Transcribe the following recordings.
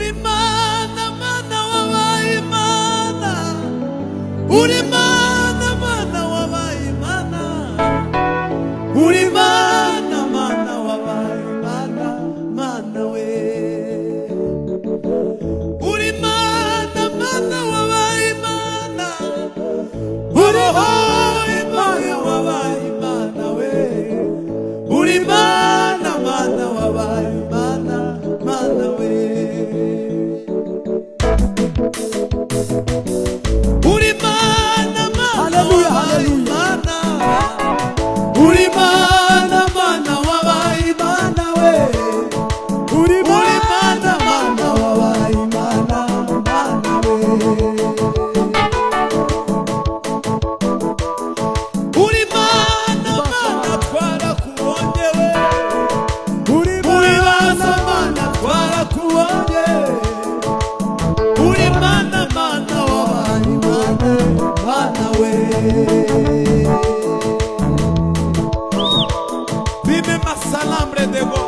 uri Mana, Mana wabaye Mana, uri Mana, Mana wabaye Mana, uri Mana, Mana wabaye Mana, Mana we, uri Mana, Mana wabaye Mana, uri Mana wabaye Mana we, uri Mana, Mana wabaye Mana, Mana we, uri Mana, Mana wabaye Mana, uri Mana, Mana wabaye Mana we, uri Mana, Mana wabaye Mana, Mana we, uri Mana, Mana twarakubonye we, uri Mana, Mana twarakubonye, uri Mana, Mana wabaye Mana, Mana we. Vive masalambre de go.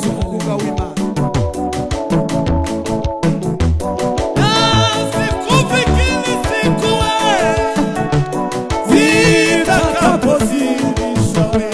Zunguka wima. Sikufikiri siku we, zitakapozilisha we.